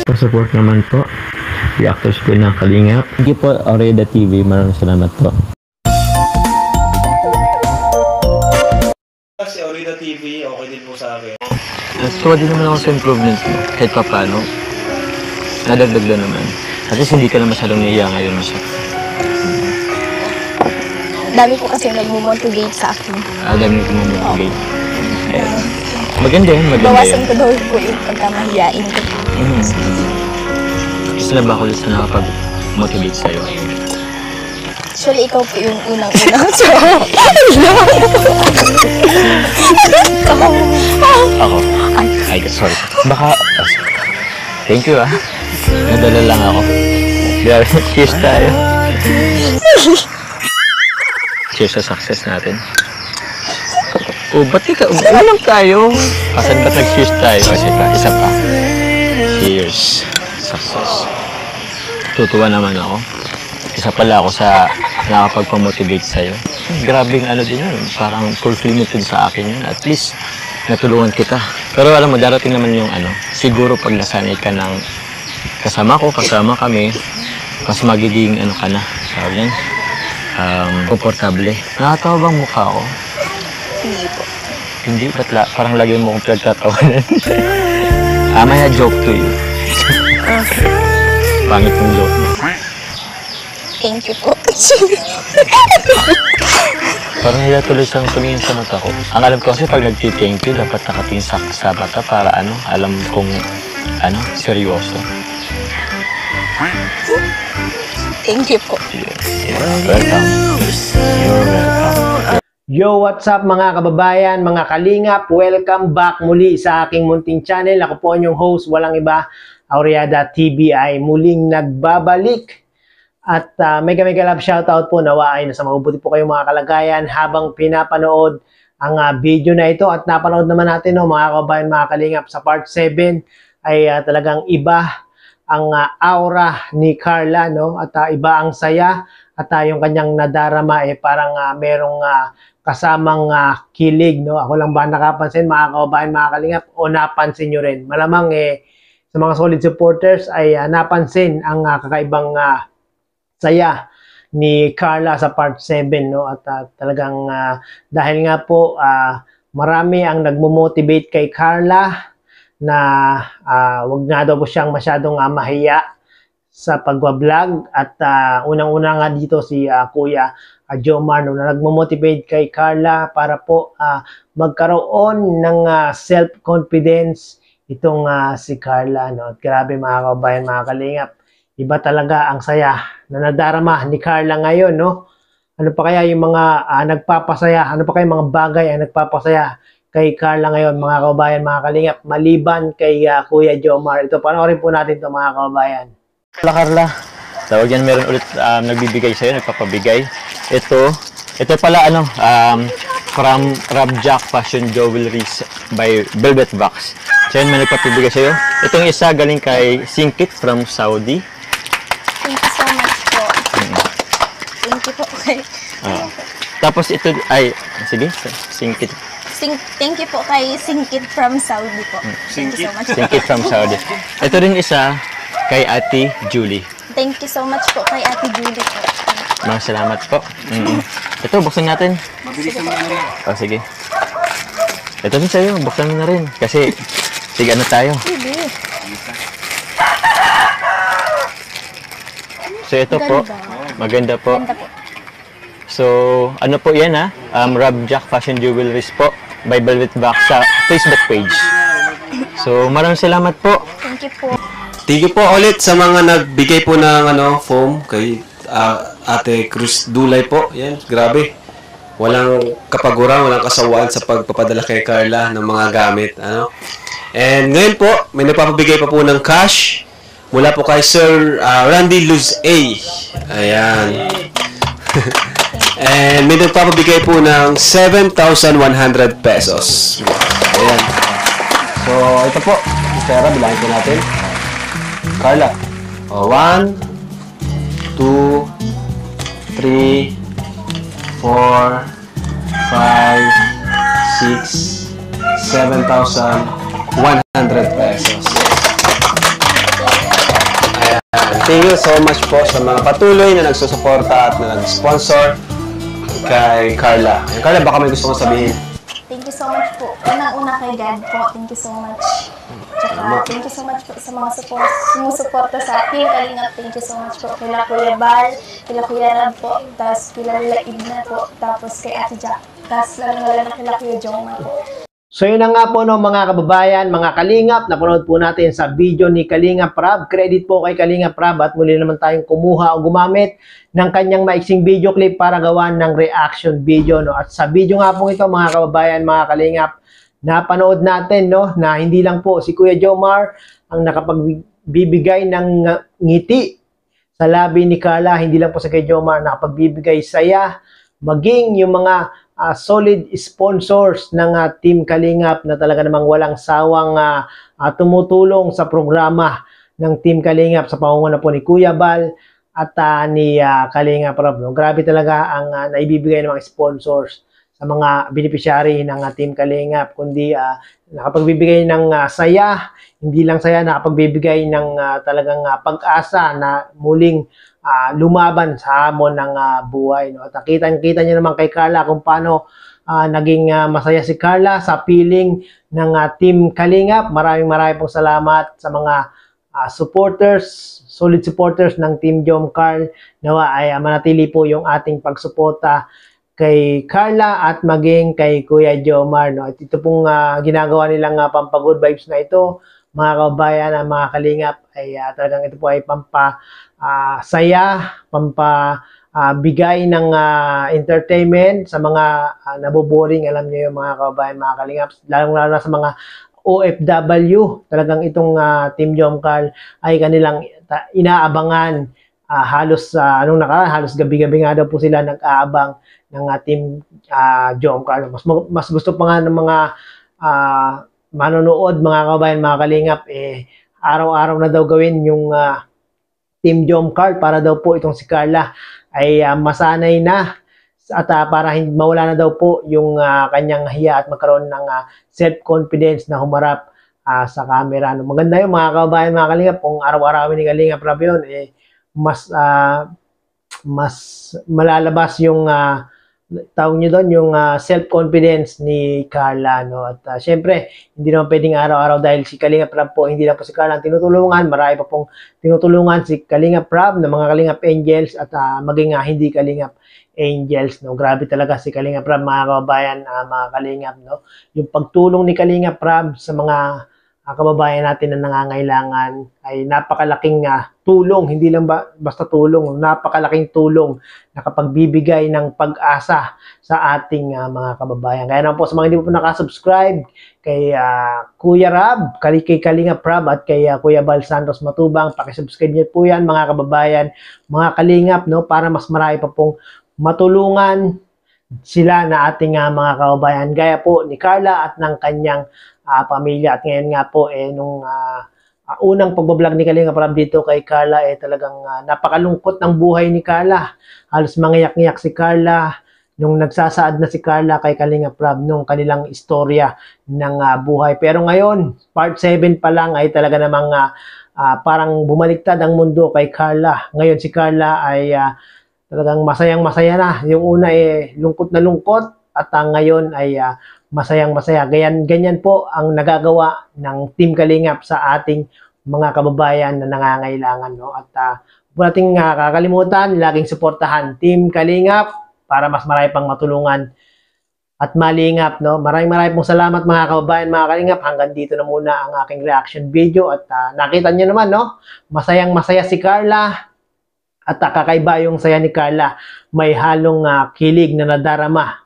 Pa-support naman po. Reactors ko ng Kalingap. Thank you po, Oreda TV. Maraming salamat po. Si Oreda TV, okay din po sa akin. Natuwa din naman ako sa improvements mo. Kahit pa paano, nadagdag na naman. At least hindi ka na masyadong naiya ngayon na siya. Dami po kasi nag-motivate sa akin. Dami ko mo-motivate. Maganda yun, maganda Bawasan yun. ko daw po yung pagkamahiyain ko. Gusto na ba ako ulit na nakapag-motivate sa'yo? Actually, ikaw po yung unang-unang. So, Ako? Ay, sorry. Baka, thank you Nadala lang ako. Grabe, cheers tayo. Cheers sa success natin. Oh, ba't ikaw? Alam tayo. Kasan ba't nag-cheers tayo? Kasi isa pa. Cheers. Success. Tutuwa naman ako. Isa pala ako sa nakapagpamotivate sa'yo. Grabing ano din yun. Parang fulfillment din sa akin yun. At least, natulungan kita. Pero alam mo, darating naman yung siguro pag nasanay ka ng kasama ko, kasama kami, mas magiging ka na. Sabi yan. Komportable. Nakatawa bang mukha ko? hindi po. Hindi, ba't parang lagi mo kong pinagtatawanan. May joke to you. Pangit yung joke mo. Thank you po. Parang nila tuloy siyang tumingin sa mata ko. Ang alam ko kasi pag nagti-thank you, dapat nakatingin sa mata para alam kung seryoso. Thank you po. Yeah. Welcome. You're welcome. Yo, what's up mga kababayan, mga kalingap? Welcome back muli sa aking munting channel. Ako po ang inyong host, walang iba, Oreda TV ay muling nagbabalik. At mega love shoutout po, nawa ay nasa mabuti po kayong mga kalagayan habang pinapanood ang video na ito. At napanood naman natin mga kababayan, mga kalingap, sa part 7 ay talagang iba ang aura ni Carla, at iba ang saya at yung kanyang nadarama parang merong kasamang kilig, Ako lang ba nakapansin, mga kababayan, mga kalingap, o napansin nyo rin? Malamang sa mga solid supporters ay napansin ang kakaibang saya ni Carla sa part 7, At talagang dahil nga po marami ang nagmo-motivate kay Carla na wag nga daw po siyang masyadong mahiya sa pagwa-vlog at unang-una nga dito si Kuya Jomar na nagmo-motivate kay Carla para po magkaroon ng self-confidence itong si Carla, At grabe mga kababayan, mga kalingap, iba talaga ang saya na nadarama ni Carla ngayon, Ano pa kaya yung mga nagpapasaya, ano pa kaya yung mga bagay ang nagpapasaya kay Carla ngayon, mga kababayan, mga kalingap, maliban kay Kuya Jomar. Ito, panoorin po natin ito, mga kababayan. Carla, tawag yan, meron ulit nagbibigay sa'yo, nagpapabigay. Ito pala from Rabjack Fashion Jewelries by Velvet Box. So yan, may nagpapabigay sa'yo. Itong isa galing kay Singkit from Saudi. Thank you so much po. Thank you po. Tapos ito ay, sige, Singkit. Thank you po kay Singkit from Saudi po. Thank you so much. Singkit from Saudi. Ito rin isa kay Ate Julie. Thank you so much po kay Ate Julie po. Maraming salamat po. Ito, buksan natin. Mabilis naman lang. Sige. Ito din sa'yo, buksan mo na rin. Kasi, sige, tayo. Sige. So, ito po. Maganda po. Ganda po. So, ano po yan Rabjack Fashion Jewelries po by Velvet Box sa Facebook page. So, maraming salamat po. Thank you po. Thank you po ulit sa mga nagbigay po ng foam kay Ate Cruz Dulay po. Yan, grabe. Walang kapaguran, walang kasawaan sa pagpapadala kay Carla ng mga gamit. And ngayon po, may nagpapabigay pa po ng cash mula po kay Sir Randy Luz A. Ayan. And may nagpapabigay po ng 7,100 pesos. Ayan. So, ito po. Pera, bilangin po natin. Carla. 1, 2, 3, 4, 5, 6, 7,100 pesos. Thank you so much po sa mga patuloy na nagsusuporta at na nag-sponsor kay Carla. Carla, baka may gusto mong sabihin. Thank you so much po. Unang-una kay God po. Thank you so much. Tsaka, thank you so much po sa mga sumusuporta sa akin. Kalingap, thank you so much po. Kila Kuya Bal, kila Kuya Rab po, tapos kila Lila Idna po, tapos kay Ate Jack. Tapos lalo na kila Kuya Joma po. So yun na nga po no, mga kababayan, mga kalingap, napanood po natin sa video ni Kalingap Rab. Credit po kay Kalingap Rab at muli naman tayong kumuha o gumamit ng kanyang maiksing video clip para gawan ng reaction video. No? At sa video nga po ito, mga kababayan, mga kalingap, napanood natin no, na hindi lang po si Kuya Jomar ang nakapagbibigay ng ngiti sa labi ni Carla, hindi lang po si Kuya Jomar nakapagbibigay saya, maging yung mga solid sponsors ng Team Kalingap na talaga namang walang sawang tumutulong sa programa ng Team Kalingap sa pangunguna po ni Kuya Bal at ni Kalingap Rab. No? Grabe talaga ang naibibigay ng mga sponsors sa mga beneficiary ng Team Kalingap, kundi nakapagbibigay ng saya, hindi lang saya, nakapagbibigay ng talagang pag-asa na muling lumaban sa hamon ng buhay. No? At kita niyo naman kay Carla kung paano naging masaya si Carla sa piling ng Team Kalingap. Maraming pong salamat sa mga supporters, solid supporters ng Team Jom Carl. Nawa ay manatili po yung ating pagsuporta kay Carla at maging kay Kuya Jomar. No? At ito pong ginagawa nilang pampagood vibes na ito, mga kababayan, mga kalingap, ay talagang ito po ay saya, bigay ng entertainment sa mga naboboring. Alam niyo yung mga kababayan, mga kalingap, lalong-lalo na sa mga OFW. Talagang itong Team Jom Carl ay kanilang inaabangan. Halos halos gabi-gabi nga daw po sila nag-aabang ng Team Jom Carl. Mas gusto pa nga ng mga manonood, mga kababayan, mga kalingap, araw-araw na daw gawin yung Team Jom Carl para daw po itong si Carla ay masanay na at para mawala na daw po yung kanyang hiya at magkaroon ng self-confidence na humarap sa camera. No, maganda yung mga kababayan, mga kalingap, kung araw-araw ni Kalingap Rab yun, mas malalabas yung tawag nyo doon, yung self-confidence ni Carla. No? At syempre, hindi naman pwedeng araw-araw dahil si Kalingap Rab po, hindi lang po si Carla ang tinutulungan, marami pa pong tinutulungan si Kalingap Rab na mga Kalingap Angels at maging hindi Kalingap Angels. No? Grabe talaga si Kalingap Rab, mga kababayan, mga Kalingap. No? Yung pagtulong ni Kalingap Rab sa mga kababayan natin na nangangailangan ay napakalaking tulong, hindi lang basta tulong, napakalaking tulong na kapagbibigay ng pag-asa sa ating mga kababayan. Kaya naman po sa mga hindi po nakasubscribe kay Kuya Rab, kay Kalingap Rab at kay Kuya Bal Santos Matubang, pakisubscribe niyo po yan, mga kababayan, mga kalingap, no, para mas marami pa pong matulungan sila na ating mga kababayan gaya po ni Carla at ng kanyang pamilya. At ngayon nga po nung unang pagbablog ni Kalingap Rab dito kay Carla talagang napakalungkot ng buhay ni Carla. Halos mangiyak-ngiyak si Carla nung nagsasaad na si Carla kay Kalingap Rab nung kanilang istorya ng buhay. Pero ngayon, part 7 pa lang ay talaga namang parang bumaliktad ang mundo kay Carla. Ngayon si Carla ay talagang masayang-masaya na. Yung una lungkot na lungkot at ngayon ay masayang-masaya. Ganyan po ang nagagawa ng Team Kalingap sa ating mga kababayan na nangangailangan. No? At huwag nating kakalimutan, laging suportahan Team Kalingap para mas marami pang matulungan at malingap. No? Maraming pong salamat, mga kababayan, mga Kalingap. Hanggang dito na muna ang aking reaction video. At nakita nyo naman, no? Masayang-masaya si Carla. At kakaiba yung saya ni Carla. May halong kilig na nadarama